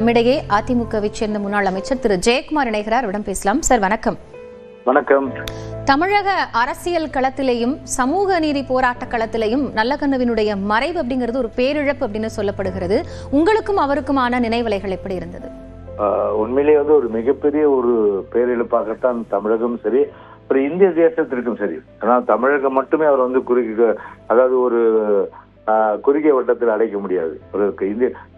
நம்மிடையே அதிமுகவை சேர்ந்த முன்னாள் அமைச்சர் திரு ஜெயக்குமார் இணைகிறார். அவரிடம் பேசலாம். சார் வணக்கம். வணக்கம். தமிழக அரசியல் களத்திலேயும் சமூக நீதி போராட்ட களத்திலேயும் நல்லகண்ணுவினுடைய மறைவு அப்படிங்கிறது ஒரு பேரிழப்பு அப்படின்னு சொல்லப்படுகிறது. உங்களுக்கும் அவருக்குமான நினைவலைகள் எப்படி இருந்தது? உண்மையிலேயே ஒரு மிகப்பெரிய ஒரு பேரிழப்பாகத்தான் தமிழகம் சரி, ஒரு இந்திய தேசத்திற்கும் சரி. ஆனால் தமிழகம் மட்டுமே அவர் அதாவது ஒரு குறுகிய வட்டத்தில் அடைக்க முடியாது. ஒரு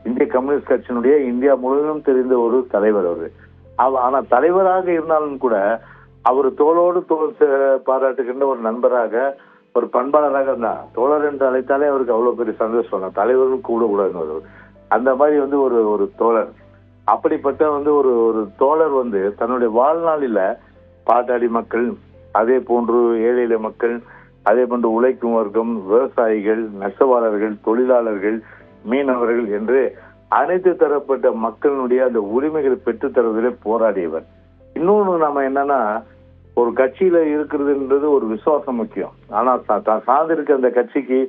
இந்திய கம்யூனிஸ்ட் கட்சியினுடைய இந்தியா முழுவதும் தெரிந்த ஒரு தலைவர் அவரு. ஆனா தலைவராக இருந்தாலும் கூட அவர் தோளோடு தோல் பாராட்டுகின்ற ஒரு நண்பராக, ஒரு பண்பாளராக இருந்தார். தோழர் என்று அழைத்தாலே அவருக்கு அவ்வளவு பெரிய சந்தோஷம். தலைவரும் கூட கூடாது. அந்த மாதிரி ஒரு தோழர். அப்படிப்பட்ட ஒரு தோழர் தன்னுடைய வாழ்நாளில பாட்டாளி மக்கள், அதே போன்று ஏழை எளிய மக்கள், அதே போன்று உழைக்கும் வர்க்கம், விவசாயிகள், நெசவாளர்கள், தொழிலாளர்கள், மீனவர்கள் என்று அனைத்து தரப்பட்ட மக்களுடைய அந்த உரிமைகளை பெற்றுத் தருவதிலே போராடியவர். இன்னொன்று நாம என்னன்னா, ஒரு கட்சியில இருக்கிறதுன்றது ஒரு விசுவாசம் முக்கியம். ஆனா சார்ந்திருக்க அந்த கட்சிக்கு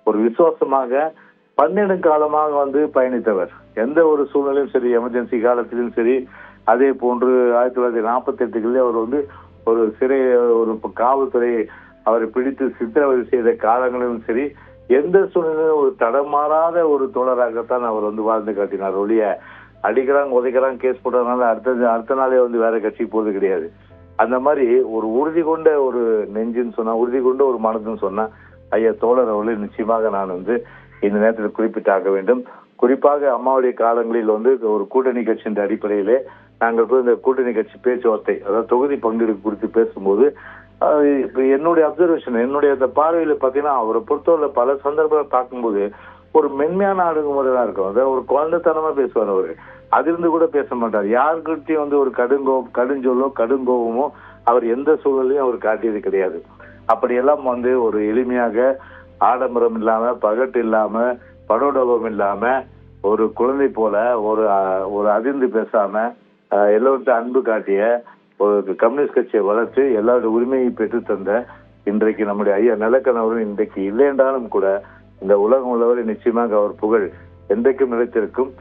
ஒரு விசுவாசமாக 12 காலமாக பயணித்தவர். எந்த ஒரு சூழ்நிலையும் சரி, எமர்ஜென்சி காலத்திலும் சரி, அதே போன்று 1948 அவர் ஒரு சிறை, ஒரு காவல்துறை அவரை பிடித்து சித்திரவதை செய்த காலங்களிலும் சரி, எந்த சூழ்நிலையும் ஒரு தடமாறாத ஒரு தோழராகத்தான் அவர் வாழ்ந்து காட்டினார். ஒழிய அடிக்கிறாங்க, உதைக்கிறாங்க, கேஸ் போட்டதுனால அடுத்த நாளே வேற கட்சிக்கு போறது கிடையாது. அந்த மாதிரி ஒரு உறுதி கொண்ட ஒரு நெஞ்சுன்னு சொன்னா, உறுதி கொண்ட ஒரு மனதுன்னு சொன்னா, ஐயா தோழர் அவர்களை நிச்சயமாக நான் இந்த நேரத்தில் குறிப்பிட்டாக வேண்டும். குறிப்பாக அம்மாவுடைய காலங்களில் ஒரு கூட்டணி கட்சி என்ற அடிப்படையிலே நாங்கள் இந்த கூட்டணி கட்சி பேச்சுவார்த்தை, அதாவது தொகுதி பங்கெடுப்பு குறித்து பேசும்போது என்னுடைய அப்சர்வேஷன், என்னுடைய அந்த பார்வையில பாத்தீங்கன்னா, அவரை பொறுத்தவரை பல சந்தர்ப்பங்களை பார்க்கும்போது ஒரு மென்மையான அணுகுமுறை தான் இருக்கும். அதாவது ஒரு குழந்தைத்தனமா பேசுவார். அவரு அதிலிருந்து கூட பேச மாட்டார். யாருக்கிட்டையும் ஒரு கடுஞ்சொல்லோ கடுங்கோபமோ அவர் எந்த சூழலையும் அவர் காட்டியது கிடையாது. அப்படியெல்லாம் ஒரு எளிமையாக, ஆடம்பரம் இல்லாம, பகட்டு இல்லாம, படோடபம் இல்லாம, ஒரு குழந்தை போல ஒரு அதிர்ந்து பேசாம, எல்லோருக்கும் அன்பு காட்டிய ஒரு கம்யூனிஸ்ட் கட்சியை வளர்த்து எல்லாருடைய உரிமையை பெற்று தந்த இன்றைக்கு நம்முடைய ஐயா நல்லக்கண்ணவரும் இன்றைக்கு இல்லை என்றாலும் கூட இந்த உலகம் உள்ளவரை நிச்சயமாக அவர் புகழ் என்றைக்கும் நிலைத்திருக்கும்.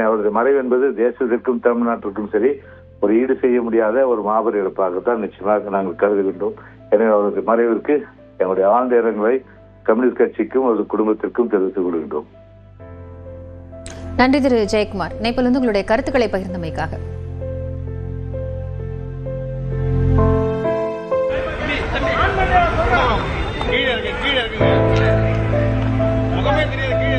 அவரது மறைவு என்பது தேசத்திற்கும் தமிழ்நாட்டிற்கும் சரி ஒரு ஈடு செய்ய முடியாத ஒரு மாபெரும் இழப்பாகத்தான் நிச்சயமாக நாங்கள் கருதுகின்றோம். எனவே அவரது மறைவிற்கு எங்களுடைய ஆழ்ந்த இரங்கலை கம்யூனிஸ்ட் கட்சிக்கும் அவரது குடும்பத்திற்கும் தெரிவித்துக் கொள்கின்றோம். நன்றி திரு ஜெயக்குமார். இணைப்பிலிருந்து உங்களுடைய கருத்துக்களை பகிர்ந்தமைக்காக. கீழே இருக்கு முகமே தெரியாது. கீழே